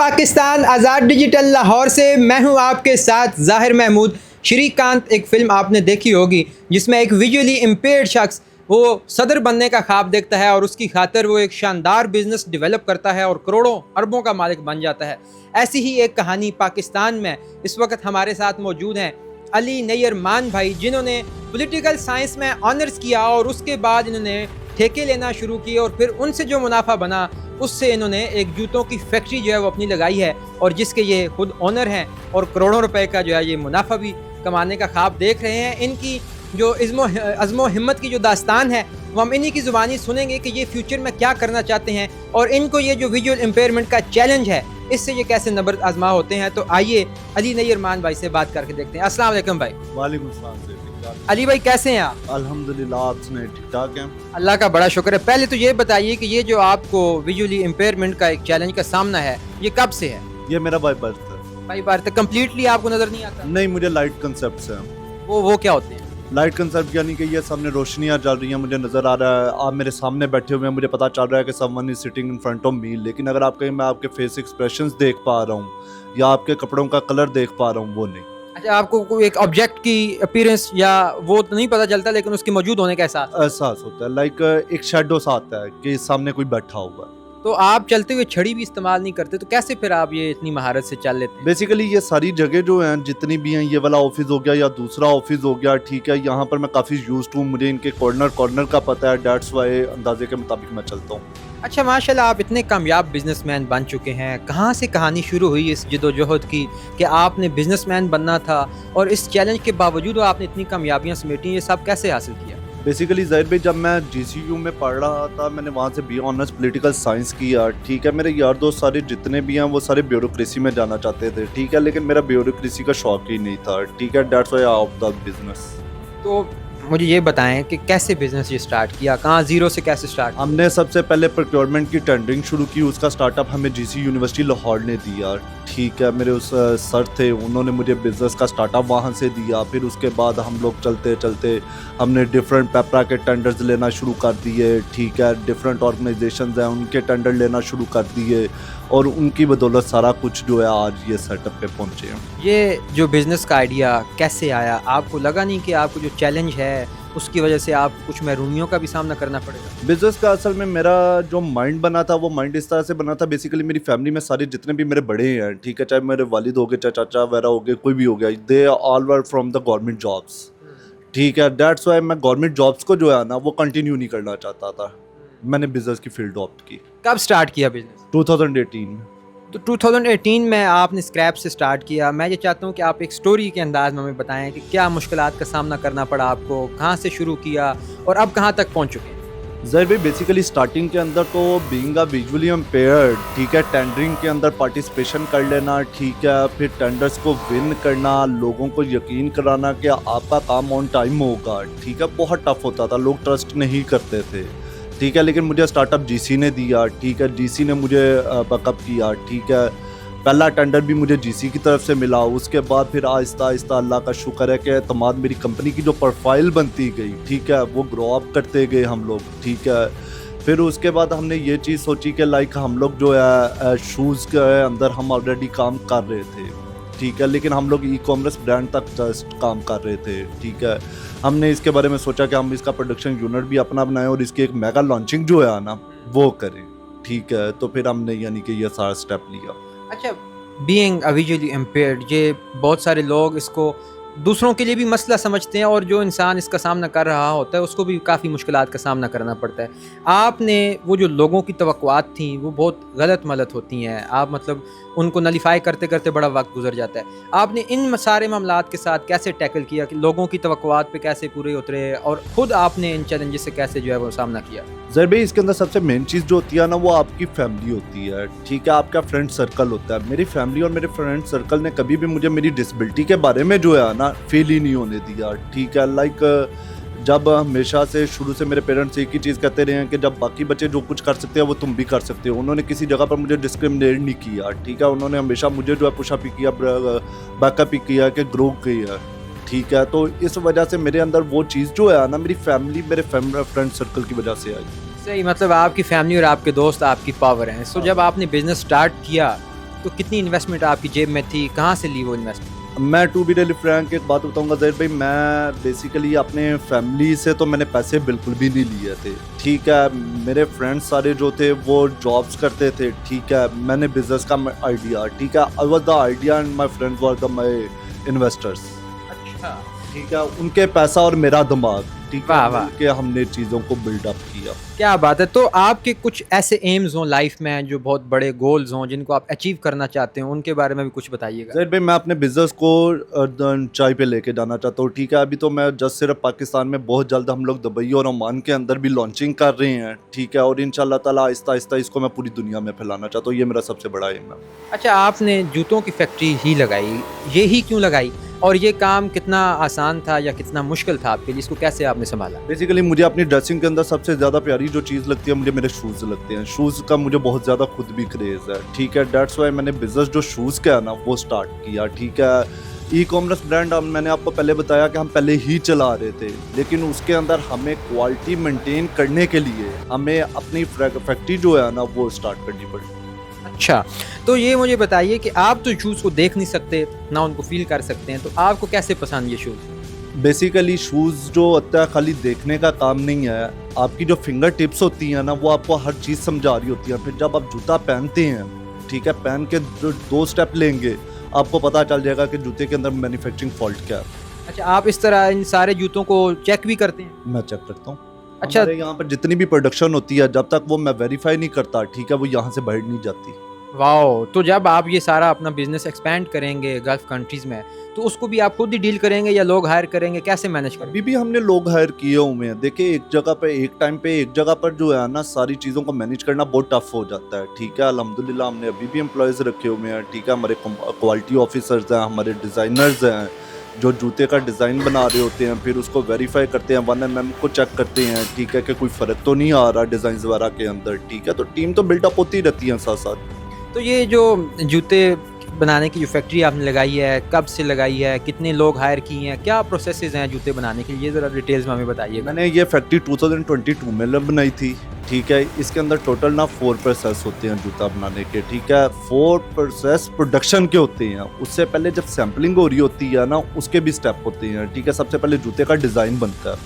पाकिस्तान आज़ाद digital Lahore से मैं हूं आपके साथ ज़ाहिर महमूद। श्रीकांत एक फ़िल्म आपने देखी होगी जिसमें एक विजुअली इम्पेयर्ड शख्स वो सदर बनने का ख्वाब देखता है और उसकी खातिर वो एक शानदार बिजनेस डेवलप करता है और करोड़ों अरबों का मालिक बन जाता है। ऐसी ही एक कहानी पाकिस्तान में इस वक्त हमारे साथ मौजूद हैं अली नैयर मान भाई, जिन्होंने पॉलिटिकल साइंस में ऑनर्स किया और उसके बाद इन्होंने ठेके लेना शुरू किए और फिर उनसे जो मुनाफा बना उससे इन्होंने एक जूतों की फैक्ट्री जो है वो अपनी लगाई है और जिसके ये खुद ओनर हैं और करोड़ों रुपए का जो है ये मुनाफा भी कमाने का ख्वाब देख रहे हैं। इनकी जो अज़्मो हिम्मत की जो दास्तान है वो हम इन्हीं की ज़ुबानी सुनेंगे कि ये फ्यूचर में क्या करना चाहते हैं और इनको ये जो विजुअल इम्पेयरमेंट का चैलेंज है इससे ये कैसे नंबर आजमा होते हैं। तो आइए अली नैयर मान भाई से बात करके देखते हैं। अस्सलाम वालेकुम भाई। वालेकुम सलाम। अली भाई कैसे हैं आप? अल्हम्दुलिल्लाह, आप सुनाए ठीक ठाक हैं? अल्लाह का बड़ा शुक्र है। पहले तो ये बताइए कि ये जो आपको विजुअली इम्पेयरमेंट का एक चैलेंज का सामना है ये कब से है? ये मेरा बाय बर्थ है। बाई बार तक कम्प्लीटली आपको नजर नहीं आता? नहीं, मुझे लाइट कंसेप्ट हैं। वो क्या होते हैं? लाइट कंसेप्ट यानी कि ये सामने रोशनियाँ जल रही हैं, मुझे नज़र आ रहा है, आप मेरे सामने बैठे हुए हैं, मुझे पता चल रहा है कि someone is sitting in front of me. लेकिन अगर आप कहीं मैं आपके फेस एक्सप्रेशंस देख पा रहा हूँ या आपके कपड़ों का कलर देख पा रहा हूँ, वो नहीं। अच्छा, आपको कोई एक ऑब्जेक्ट की अपीयरेंस या वो तो नहीं पता चलता लेकिन उसके मौजूद होने का एहसास होता है, लाइक एक शेडो सा आता है कि सामने कोई बैठा हुआ है। तो आप चलते हुए छड़ी भी इस्तेमाल नहीं करते, तो कैसे फिर आप ये इतनी महारत से चल लेते हैं? बेसिकली ये सारी जगह जो हैं जितनी भी हैं, ये वाला ऑफिस हो गया या दूसरा ऑफिस हो गया, ठीक है, यहाँ पर मैं काफ़ी यूज्ड हूँ, मुझे इनके कॉर्नर का पता है, डेट्स वाई अंदाजे के मुताबिक मैं चलता हूँ। अच्छा माशाल्लाह, आप इतने कामयाब बिजनेसमैन बन चुके हैं। कहाँ से कहानी शुरू हुई इस जदोजहद की कि आपने बिजनेसमैन बनना था और इस चैलेंज के बावजूद आपने इतनी कामयाबियाँ समेटी, ये सब कैसे हासिल किया? बेसिकली ज़ाहिर भाई, जब मैं GCU में पढ़ रहा था, मैंने वहाँ से बी ऑनर्स पॉलिटिकल साइंस किया, ठीक है। मेरे यार दोस्त सारे जितने भी हैं वो सारे ब्यूरोक्रेसी में जाना चाहते थे, ठीक है, लेकिन मेरा ब्यूरोक्रेसी का शौक ही नहीं था, ठीक है। Dates why of the business. तो मुझे ये बताएं कि कैसे बिजनेस ये स्टार्ट किया, कहाँ जीरो से कैसे स्टार्ट? हमने सबसे पहले प्रोक्योरमेंट की टेंडरिंग शुरू की, उसका स्टार्टअप हमें GC यूनिवर्सिटी लाहौर ने दिया, ठीक है। मेरे उस सर थे, उन्होंने मुझे बिज़नेस का स्टार्टअप वहाँ से दिया। फिर उसके बाद हम लोग चलते चलते हमने डिफरेंट पेपरा के टेंडर्स लेना शुरू कर दिए, ठीक है। डिफरेंट ऑर्गेनाइजेशंस हैं उनके टेंडर लेना शुरू कर दिए और उनकी बदौलत सारा कुछ जो है आज ये सेटअप पे पहुँचे हैं। ये जो बिज़नेस का आइडिया कैसे आया? आपको लगा नहीं कि आपको जो चैलेंज है उसकी वजह से आप कुछ महरूमियों का भी सामना करना पड़ेगा? बिजनेस का असल में मेरा जो माइंड बना था वो माइंड इस तरह से बना था, बेसिकली मेरी फैमिली में सारे जितने भी मेरे बड़े हैं, ठीक है, चाहे मेरे वालिद हो गए, चाहे चाचा वगैरह हो गए, कोई भी हो गया, they all were from the government jobs, ठीक है। डेट्स व्हाई मैं गवर्नमेंट जॉब्स को जो है ना वो कंटिन्यू नहीं करना चाहता था। मैंने बिजनेस की फील्ड ऑप्ट की। कब स्टार्ट किया बिजनेस? 2018 में। तो 2018 में आपने स्क्रैप से स्टार्ट किया। मैं ये चाहता हूँ कि आप एक स्टोरी के अंदाज में हमें बताएं कि क्या मुश्किलात का सामना करना पड़ा आपको, कहाँ से शुरू किया और अब कहाँ तक पहुँच चुके हैं? ज़ाहिर भाई, बेसिकली स्टार्टिंग के अंदर तो बीइंग अ विजुअली इम्पेयर्ड, ठीक है, टेंडरिंग के अंदर पार्टिसिपेशन कर लेना, ठीक है, फिर टेंडर्स को विन करना, लोगों को यकीन कराना कि आपका काम ऑन टाइम होगा, ठीक है, बहुत टफ होता था, लोग ट्रस्ट नहीं करते थे, ठीक है। लेकिन मुझे स्टार्टअप GC ने दिया, ठीक है, GC ने मुझे बैकअप किया, ठीक है। पहला टेंडर भी मुझे GC की तरफ से मिला। उसके बाद फिर आहिस्ता आहिस्ता अल्लाह का शुक्र है कि तमाम मेरी कंपनी की जो प्रोफाइल बनती गई, ठीक है, वो ग्रो अप करते गए हम लोग, ठीक है। फिर उसके बाद हमने ये चीज़ सोची कि लाइक हम लोग जो है शूज़ के अंदर हम ऑलरेडी काम कर रहे थे, ठीक है, लेकिन हम लोग ई-कॉमर्स ब्रांड तक जस्ट काम कर रहे थे, ठीक है। हमने इसके बारे में सोचा कि हम इसका प्रोडक्शन यूनिट भी अपना बनाएं और इसकी एक मेगा लॉन्चिंग जो है ना वो करें, ठीक है। तो फिर हमने यानी कि ये सारा स्टेप लिया। अच्छा, बीइंग अ विजुअली इम्पेयर्ड, ये बहुत सारे लोग इसको दूसरों के लिए भी मसला समझते हैं और जो इंसान इसका सामना कर रहा होता है उसको भी काफ़ी मुश्किलात का सामना करना पड़ता है। आपने वो जो लोगों की तवक्कुआत थी वो बहुत गलत मलत होती हैं, आप मतलब उनको नलीफाई करते करते बड़ा वक्त गुजर जाता है। आपने इन सारे मामलात के साथ कैसे टैकल किया कि लोगों की तवक्कुआत पे कैसे पूरे उतरे और ख़ुद आपने इन चैलेंजेस से कैसे जो है वो सामना किया? ज़ाहिर भाई, इसके अंदर सबसे मेन चीज़ जो होती है ना वो आपकी फैमिली होती है, ठीक है, आपका फ्रेंड सर्कल होता है। मेरी फैमिली और मेरे फ्रेंड सर्कल ने कभी भी मुझे मेरी डिसेबिलिटी के बारे में जो है ना फील ही नहीं होने दिया, ठीक है। लाइक जब हमेशा से शुरू से मेरे पेरेंट्स एक ही चीज़ कहते रहे हैं कि जब बाकी बच्चे जो कुछ कर सकते हैं वो तुम भी कर सकते हो। उन्होंने किसी जगह पर मुझे डिस्क्रिमिनेट नहीं किया, ठीक है। उन्होंने हमेशा मुझे जो है पुशअप ही किया, बैकअप ही किया कि ग्रो किया, ठीक है। तो इस वजह से मेरे अंदर वो चीज़ जो है ना मेरी फैमिली, मेरे फ्रेंड सर्कल की वजह से आई। सही, मतलब आपकी फैमिली और आपके दोस्त आपकी पावर हैं। सो जब आपने बिज़नेस स्टार्ट किया तो कितनी इन्वेस्टमेंट आपकी जेब में थी, कहाँ से ली वो इन्वेस्टमेंट? मैं टू बी रियली फ्रैंक एक बात बताऊंगा ज़हीर भाई, मैं बेसिकली अपने फैमिली से तो मैंने पैसे बिल्कुल भी नहीं लिए थे, ठीक है। मेरे फ्रेंड्स सारे जो थे वो जॉब्स करते थे, ठीक है। मैंने बिजनेस का आइडिया, ठीक है, I was the idea and my friends were the my investors, अच्छा, ठीक है। उनके पैसा और मेरा दिमाग, ठीक वाह, है, वाह। मिलके हमने चीज़ों को बिल्डअप किया। क्या बात है। तो आपके कुछ ऐसे एम्स हों लाइफ में जो बहुत बड़े गोल्स हों जिनको आप अचीव करना चाहते हो, उनके बारे में भी कुछ बताइएगा। ज़हीर भाई मैं अपने बिजनेस को चाय पे लेके जाना चाहता हूँ, ठीक है। अभी तो मैं जस्ट सिर्फ पाकिस्तान में, बहुत जल्द हम लोग दुबई और ओमान के अंदर भी लॉन्चिंग कर रहे हैं, ठीक है। और इंशाल्लाह ताला आहिस्ता आहिस्ता इसको मैं पूरी दुनिया में फैलाना चाहता हूँ, ये मेरा सबसे बड़ा एम है। अच्छा, आपने जूतों की फैक्ट्री ही लगाई, ये ही क्यों लगाई, और ये काम कितना आसान था या कितना मुश्किल था आपके लिए, इसको कैसे आपने संभाला? बेसिकली मुझे अपनी ड्रेसिंग के अंदर सबसे ज़्यादा प्यारी जो चीज़ लगती है, मुझे मेरे शूज़ लगते हैं। शूज़ का मुझे बहुत ज़्यादा खुद भी क्रेज़ है, ठीक है। डेट्स वाई मैंने बिजनेस जो शूज़ का है ना वो स्टार्ट किया, ठीक है। ई कॉमर्स ब्रांड मैंने आपको पहले बताया कि हम पहले ही चला रहे थे, लेकिन उसके अंदर हमें क्वालिटी मेंटेन करने के लिए हमें अपनी फैक्ट्री जो है ना वो स्टार्ट करनी पड़ी। अच्छा, तो ये मुझे बताइए कि आप तो शूज़ को देख नहीं सकते, ना उनको फील कर सकते हैं, तो आपको कैसे पसंद ये शूज़? बेसिकली शूज़ जो होता है खाली देखने का काम नहीं है, आपकी जो फिंगर टिप्स होती हैं ना वो आपको हर चीज़ समझा रही होती है। फिर जब आप जूता पहनते हैं, ठीक है, पहन के जो 2 स्टेप लेंगे आपको पता चल जाएगा कि जूते के अंदर मैन्युफैक्चरिंग फॉल्ट क्या है। अच्छा, आप इस तरह इन सारे जूतों को चेक भी करते हैं? मैं चेक करता हूँ। अच्छा। हमारे यहाँ पर जितनी भी प्रोडक्शन होती है जब तक वो मैं वेरीफाई नहीं करता, ठीक है, वो यहाँ से बाहर नहीं जाती। वाओ! तो जब आप ये सारा अपना बिजनेस एक्सपेंड करेंगे गल्फ कंट्रीज़ में, तो उसको भी आप खुद ही डील करेंगे या लोग हायर करेंगे, कैसे मैनेज करेंगे? अभी भी हमने लोग हायर किए हुए हैं। देखिए एक जगह पे एक टाइम पे एक जगह पर जो है ना सारी चीज़ों को मैनेज करना बहुत टफ हो जाता है, ठीक है। अल्हम्दुलिल्लाह हमने अभी भी एम्प्लॉयज़ रखे हुए हैं, ठीक है। हमारे क्वालिटी ऑफिसर्स हैं, हमारे डिज़ाइनर्स हैं जो जूते का डिज़ाइन बना रहे होते हैं, फिर उसको वेरीफाई करते हैं, 1mm को चेक करते हैं, ठीक है, कि कोई फ़र्क तो नहीं आ रहा डिज़ाइंस वगैरह के अंदर, ठीक है। तो टीम तो बिल्डअप होती रहती है साथ साथ। तो ये जो जूते बनाने की जो फैक्ट्री आपने लगाई है, कब से लगाई है, कितने लोग हायर किए हैं, क्या प्रोसेसेस हैं जूते बनाने के लिए, ये ज़रा डिटेल्स में हमें बताइए। मैंने ये फैक्ट्री 2022 में बनाई थी, ठीक है। इसके अंदर टोटल ना 4 प्रोसेस होते हैं जूता बनाने के, ठीक है। 4 प्रोसेस प्रोडक्शन के होते हैं। उससे पहले जब सैम्पलिंग हो रही होती है ना उसके भी स्टेप होते हैं, ठीक है। सबसे पहले जूते का डिज़ाइन बनता है,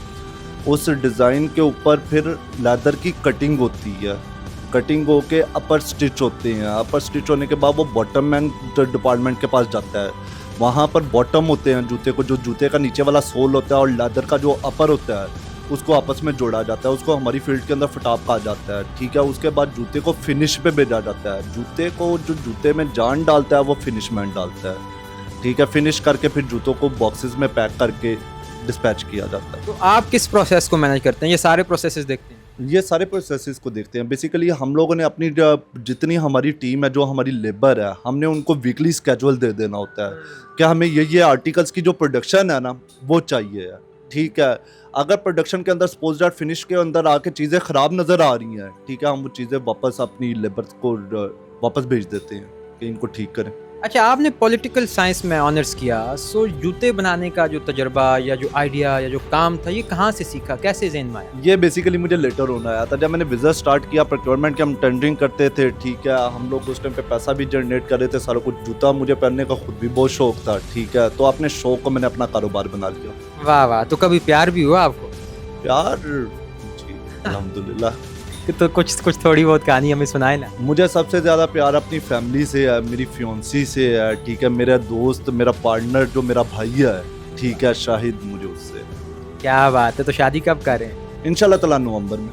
उस डिज़ाइन के ऊपर फिर लेदर की कटिंग होती है, कटिंग होके अपर स्टिच होते हैं। अपर स्टिच होने के बाद वो बॉटम मैन डिपार्टमेंट के पास जाता है, वहाँ पर बॉटम होते हैं जूते को, जो जूते का नीचे वाला सोल होता है और लेदर का जो अपर होता है उसको आपस में जोड़ा जाता है, उसको हमारी फील्ड के अंदर फिटअप कहा जाता है, ठीक है। उसके बाद जूते को फिनिश पे भेजा जाता है। जूते को जो जूते में जान डालता है वो फिनिश मैन डालता है, ठीक है। फिनिश करके फिर जूतों को बॉक्सेस में पैक करके डिस्पैच किया जाता है। तो आप किस प्रोसेस को मैनेज करते हैं, ये सारे प्रोसेसेस देखते हैं? ये सारे प्रोसेसेस को देखते हैं। बेसिकली हम लोगों ने अपनी जितनी हमारी टीम है, जो हमारी लेबर है, हमने उनको वीकली स्केड्यूल दे देना होता है कि हमें ये आर्टिकल्स की जो प्रोडक्शन है ना वो चाहिए है, ठीक है। अगर प्रोडक्शन के अंदर सपोज दैट फिनिश के अंदर आके चीज़ें ख़राब नज़र आ रही हैं, ठीक है, हम वो चीज़ें वापस अपनी लेबर को वापस भेज देते हैं कि इनको ठीक करें। अच्छा, आपने पॉलिटिकल साइंस में ऑनर्स किया, सो जूते बनाने का जो तजर्बा या जो आइडिया या जो काम था ये कहाँ से सीखा, कैसे ज़हन में आया? ये बेसिकली मुझे लेटर होना आया था। जब मैंने बिजनेस स्टार्ट किया, प्रोक्योरमेंट की हम टेंडरिंग करते थे, ठीक है। हम लोग उस टाइम पे पैसा भी जनरेट कर रहे थे सारा कुछ। जूता मुझे पहनने का खुद भी बहुत शौक था, ठीक है। तो अपने शौक को मैंने अपना कारोबार बना लिया। वाह वाह, तो कभी प्यार भी हुआ आपको? प्यार जी अल्हम्दुलिल्लाह। कि तो कुछ थोड़ी बहुत कहानी हमें सुनाए ना। मुझे सबसे ज़्यादा प्यार अपनी फैमिली से है, मेरी फियोंसी से है, ठीक है। मेरा दोस्त, मेरा पार्टनर जो मेरा भाई है, ठीक है, शाहिद, मुझे उससे। क्या बात है, तो शादी कब कर रहे हैं? इंशाल्लाह ताला नवंबर में।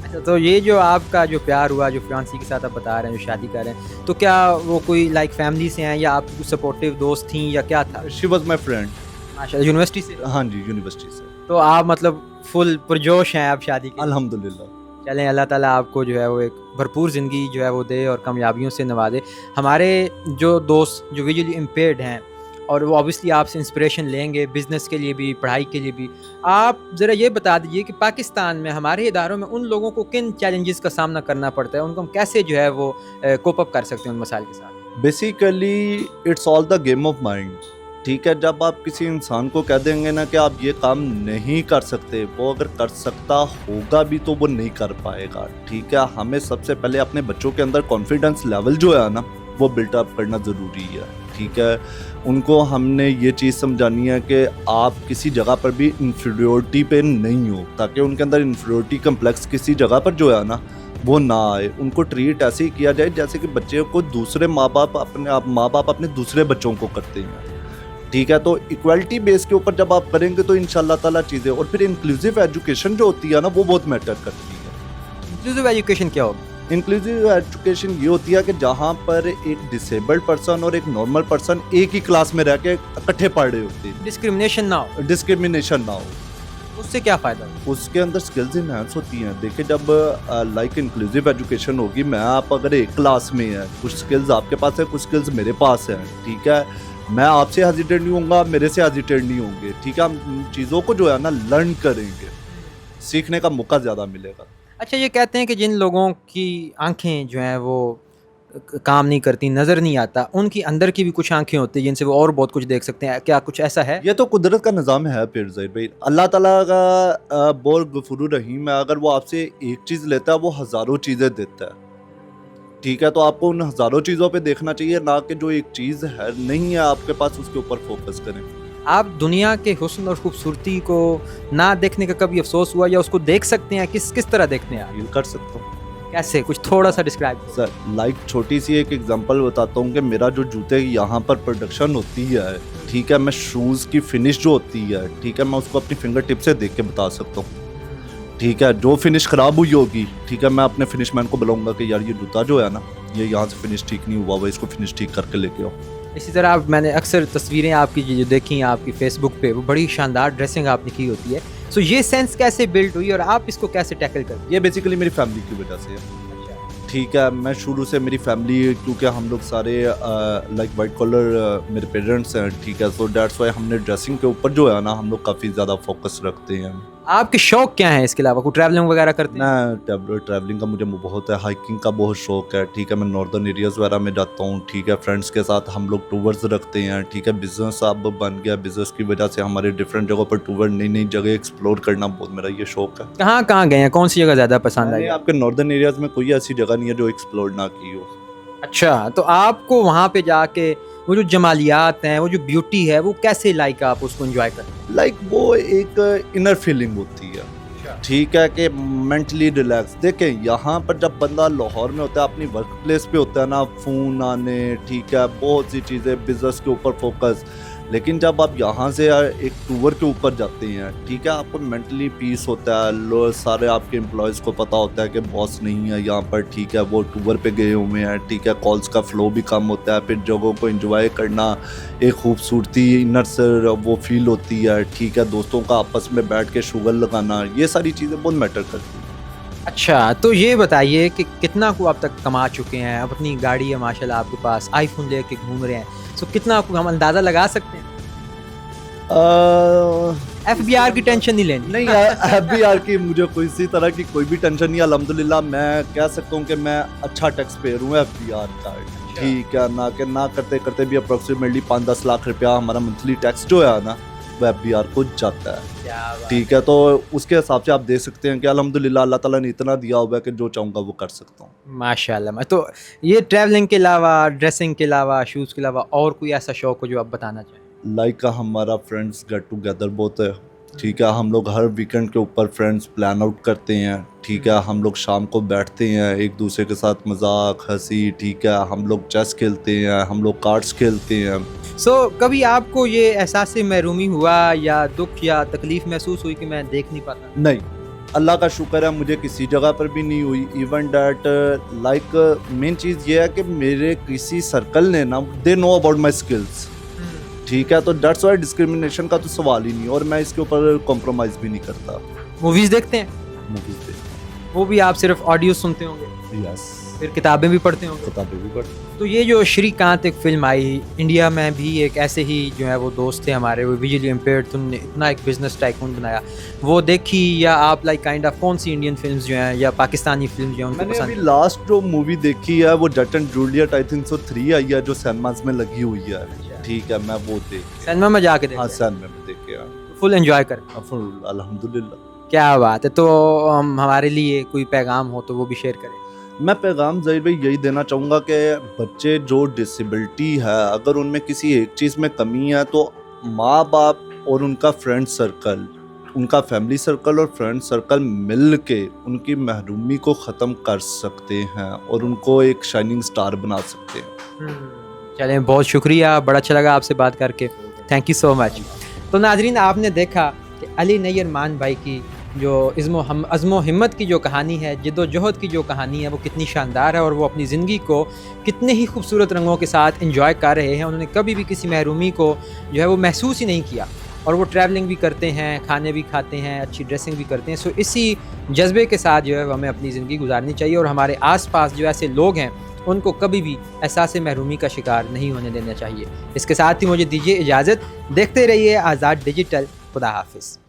अच्छा, तो ये जो आपका जो प्यार हुआ, जो फियांसी के साथ आप बता रहे हैं, जो शादी कर रहे हैं, तो क्या वो कोई लाइक फैमिली से हैं या आपकी कुछ सपोर्टिव दोस्त थी या क्या था? She was my friend. माशाल्लाह, यूनिवर्सिटी से? हाँ जी, यूनिवर्सिटी से। तो आप मतलब फुल पुरजोश हैं आप शादी के? अल्हम्दुलिल्लाह। चलें, अल्लाह ताला आपको जो है वो एक भरपूर ज़िंदगी जो है वो दे और कामयाबियों से नवाजे। हमारे जो दोस्त जो विजुअली इम्पेयर्ड हैं और वो ऑब्वियसली आपसे इंस्पिरेशन लेंगे बिज़नेस के लिए भी, पढ़ाई के लिए भी, आप ज़रा ये बता दीजिए कि पाकिस्तान में हमारे इदारों में उन लोगों को किन चैलेंजेस का सामना करना पड़ता है, उनको हम कैसे जो है वो कोप अप कर सकते हैं उन मसाइल के साथ? Basically it's all the game of mind, ठीक है। जब आप किसी इंसान को कह देंगे ना कि आप ये काम नहीं कर सकते, वो अगर कर सकता होगा भी तो वो नहीं कर पाएगा, ठीक है। हमें सबसे पहले अपने बच्चों के अंदर कॉन्फिडेंस लेवल जो है ना वो बिल्टअप करना ज़रूरी है, ठीक है। उनको हमने ये चीज़ समझानी है कि आप किसी जगह पर भी इंफीरियरिटी पे नहीं हो, ताकि उनके अंदर इंफीरियरिटी कम्प्लेक्स किसी जगह पर जो है ना वो ना आए। उनको ट्रीट ऐसे ही किया जाए जैसे कि बच्चे को दूसरे माँ बाप अपने दूसरे बच्चों को करते हैं, ठीक है। तो इक्वालिटी बेस के ऊपर जब आप करेंगे तो इंशाल्लाह ताला चीज़ें, और फिर इंक्लूसिव एजुकेशन जो होती है ना वो बहुत मैटर करती है। इंक्लूसिव एजुकेशन क्या होगा? इंक्लूसिव एजुकेशन ये होती है कि जहाँ पर एक डिसेबल्ड पर्सन और एक नॉर्मल पर्सन एक ही क्लास में रह के इकट्ठे पढ़ रहे होते हैं, डिस्क्रिमिनेशन ना हो, डिस्क्रिमिनेशन ना हो। उससे क्या फ़ायदा होगा? उसके अंदर स्किल्स इनहेंस होती हैं। देखिए जब लाइक इंक्लूसिव एजुकेशन होगी, मैं आप अगर एक क्लास में है, कुछ स्किल्स आपके पास है, कुछ स्किल्स मेरे पास हैं, ठीक है। मैं आपसे हेजिटेट नहीं होऊंगा, मेरे से हेजिटेट नहीं होंगे, ठीक है। हम चीज़ों को जो है ना लर्न करेंगे, सीखने का मौका ज़्यादा मिलेगा। अच्छा, ये कहते हैं कि जिन लोगों की आंखें जो हैं वो काम नहीं करती, नज़र नहीं आता, उनकी अंदर की भी कुछ आंखें होती हैं जिनसे वो और बहुत कुछ देख सकते हैं, क्या कुछ ऐसा है? ये तो कुदरत का निज़ाम है फिर ज़हीर भाई। अल्लाह ताला का बहुत गफूर रहीम है। अगर वो आपसे एक चीज़ लेता है वो हज़ारों चीज़ें देता है, ठीक है। तो आपको उन हज़ारों चीज़ों पे देखना चाहिए, ना कि जो एक चीज़ है नहीं है आपके पास उसके ऊपर फोकस करें। आप दुनिया के हुस्न और खूबसूरती को ना देखने का कभी अफसोस हुआ, या उसको देख सकते हैं? किस तरह देखते हैं आप? फील कर सकता हूँ कैसे, कुछ थोड़ा सा डिस्क्राइब? सर। लाइक छोटी सी एक एग्जांपल बताता हूँ कि मेरा जो जूते यहाँ पर प्रोडक्शन होती है, ठीक है, मैं शूज़ की फिनिश जो होती है, ठीक है, मैं उसको अपनी फिंगर टिप से देख के बता सकता हूँ, ठीक है। जो फिनिश ख़राब हुई होगी, ठीक है, मैं अपने फिनिश मैन को बुलाऊंगा कि यार ये जूता जो है ना ये यहाँ से फिनिश ठीक नहीं हुआ, इसको फिनिश ठीक करके लेके आओ। इसी तरह मैंने अक्सर तस्वीरें आपकी जो देखी हैं आपकी फेसबुक पे, वो बड़ी शानदार ड्रेसिंग आपने की होती है। सो ये सेंस कैसे बिल्ड हुई और आप इसको कैसे टैकल करते? ये बेसिकली मेरी फैमिली की वजह से है, ठीक है। मैं शुरू से मेरी फैमिली, क्योंकि हम लोग सारे लाइक वाइट कॉलर मेरे पेरेंट्स हैं, ठीक है। सो दैट्स वाई हमने ड्रेसिंग के ऊपर जो है ना हम लोग काफ़ी ज़्यादा फोकस रखते हैं। आपके शौक क्या है इसके अलावा? कोई ट्रैवलिंग वगैरह करते हैं? मैं ट्रैवलिंग का मुझे बहुत है, हाइकिंग का बहुत शौक है, ठीक है। मैं नॉर्दर्न एरियाज़ वगैरह में जाता हूँ, ठीक है। फ्रेंड्स के साथ हम लोग टूवर्स रखते हैं, ठीक है। बिजनेस अब बन गया, बिजनेस की वजह से हमारे डिफरेंट जगहों पर टूर, नई नई जगह एक्सप्लोर करना बहुत मेरा ये शौक है। कहाँ कहाँ गए हैं? कौन सी जगह ज़्यादा पसंद आई? आपके नॉर्दर्न एरियाज़ में कोई ऐसी जगह नहीं है जो एक्सप्लोर ना की हो। अच्छा, तो आपको वहाँ पे जाके वो जो जमालियात हैं, वो जो ब्यूटी है, वो कैसे लाइक आप उसको एंजॉय करते हैं? लाइक वो एक इनर फीलिंग होती है, ठीक है, कि मेंटली रिलैक्स। देखें यहाँ पर जब बंदा लाहौर में होता है, अपनी वर्क प्लेस पे होता है ना, फ़ोन आने, ठीक है, बहुत सी चीज़ें, बिजनेस के ऊपर फोकस। लेकिन जब आप यहाँ से एक टूर के ऊपर जाते हैं, ठीक है, आपको मेंटली पीस होता है। लो सारे आपके एम्प्लॉयज़ को पता होता है कि बॉस नहीं है यहाँ पर, ठीक है, वो टूर पे गए हुए हैं, ठीक है। कॉल्स का फ्लो भी कम होता है, फिर जगहों को एंजॉय करना, एक खूबसूरती इनर से वो फील होती है, ठीक है। दोस्तों का आपस में बैठ के शुगर लगाना, ये सारी चीज़ें बहुत मैटर करती हैं। अच्छा, तो ये बताइए कि कितना को आप तक कमा चुके हैं? अब अपनी गाड़ी है माशाल्लाह आपके पास, आईफोन लेके घूम रहे हैं, सो कितना को हम अंदाज़ा लगा सकते हैं? FBR की टेंशन नहीं लेनी। नहीं यार, FBR की मुझे कोई इसी तरह की कोई भी टेंशन नहीं है। अल्हम्दुलिल्लाह मैं कह सकता हूँ कि मैं अच्छा टैक्स पेयर हूँ FBR का, ठीक है। ना करते करते भी अप्रोक्सीमेटली 5-10 लाख रुपया हमारा मंथली टैक्स जो है ना वो FBR को जाता है, ठीक है। तो उसके हिसाब से आप देख सकते हैं कि अल्हम्दुलिल्लाह अल्लाह ताला ने इतना दिया हुआ है कि जो चाहूँगा वो कर सकता हूँ। माशाल्लाह। तो ये ट्रैवलिंग के अलावा, ड्रेसिंग के अलावा, शूज़ के अलावा और कोई ऐसा शौक हो जो आप बताना चाहें? लाइक हमारा फ्रेंड्स गेट टुगेदर बहुत है, ठीक है। हम लोग हर वीकेंड के ऊपर फ्रेंड्स प्लान आउट करते हैं, ठीक है। हम लोग शाम को बैठते हैं एक दूसरे के साथ, मजाक हंसी, ठीक है। हम लोग चेस खेलते हैं, हम लोग कार्ड्स खेलते हैं। सो कभी आपको ये एहसास महरूमी हुआ या दुख या तकलीफ महसूस हुई कि मैं देख नहीं पाता? नहीं, अल्लाह का शुक्र है मुझे किसी जगह पर भी नहीं हुई। इवन डैट लाइक मेन चीज़ ये है कि मेरे किसी सर्कल ने ना, they know about my skills, ठीक है। तो दैट्स वाई डिस्क्रिमिनेशन का तो सवाल ही नहीं, और मैं इसके ऊपर कॉम्प्रोमाइज़ भी नहीं करता। मूवीज़ देखते हैं? मूवीज़ देखता वो भी आप सिर्फ ऑडियो सुनते होंगे? हूँ, यस। फिर किताबें भी पढ़ते होंगे? किताबें भी पढ़ता हूँ। तो ये जो श्रीकांत एक फ़िल्म आई, इंडिया में भी एक ऐसे ही जो है वो दोस्त थे हमारे, वो विजुअली इम्पेयर्ड, तुमने इतना एक बिजनेस टाइकून बनाया, वो देखी? या आप लाइक काइंड ऑफ कौन सी इंडियन फिल्म्स जो हैं या पाकिस्तानी फिल्म जो हैं उनको मैंने अभी पसंद? लास्ट जो मूवी देखी है वो Jatt and Juliet, I think so 3 आई है, जो सिनेमास में लगी हुई है, ठीक है। मैं वो देख, सिनेमा में जाके हाँ, देखा? सिनेमा में देख के आया। फुल एंजॉय कर? अल्हम्दुलिल्लाह। क्या बात है। तो हमारे लिए कोई पैगाम हो तो वो भी शेयर करें। मैं पैगाम ज़हीर भाई यही देना चाहूँगा कि बच्चे जो डिसेबिलिटी है, अगर उनमें किसी एक चीज़ में कमी है तो माँ बाप और उनका फ्रेंड सर्कल, उनका फैमिली सर्कल और फ्रेंड सर्कल मिल के उनकी महरूमी को ख़त्म कर सकते हैं और उनको एक शाइनिंग स्टार बना सकते हैं। चलें, बहुत शुक्रिया, बड़ा अच्छा लगा आपसे बात करके, थैंक यू सो मच। तो नाजरीन, आपने देखा कि अली नय्यर मान भाई की जो अज़्मो हिम्मत की जो कहानी है, जिद्दोजहद की जो कहानी है, वो कितनी शानदार है और वो अपनी ज़िंदगी को कितने ही खूबसूरत रंगों के साथ इंजॉय कर रहे हैं। उन्होंने कभी भी किसी महरूमी को जो है वो महसूस ही नहीं किया और वो ट्रैवलिंग भी करते हैं, खाने भी खाते हैं, अच्छी ड्रेसिंग भी करते हैं। सो इसी जज्बे के साथ जो है हमें अपनी ज़िंदगी गुजारनी चाहिए और हमारे आस-पास जो ऐसे लोग हैं उनको कभी भी एहसास महरूमी का शिकार नहीं होने देना चाहिए। इसके साथ ही मुझे दीजिए इजाज़त, देखते रहिए आज़ाद डिजिटल। खुदा हाफिज़।